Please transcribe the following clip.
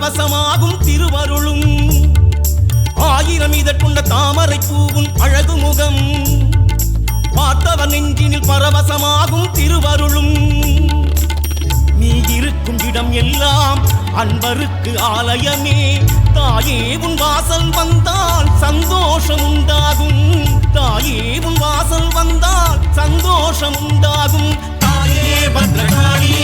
பரவசமாகும் திருவருளும் ஆயிரம் இதற்குண்ட தாமரை பூவும் அழகு முகம் பார்த்தவன் நெஞ்சினில் பரவசமாகும் திருவருளும் நீ இருக்கும் இடம் எல்லாம் அன்பருக்கு ஆலயமே தாயே உன் வாசல் வந்தால் சந்தோஷம் உண்டாகும் தாயே உன் வாசல் வந்தால் சந்தோஷம் உண்டாகும் தாயே பத்ரகாளி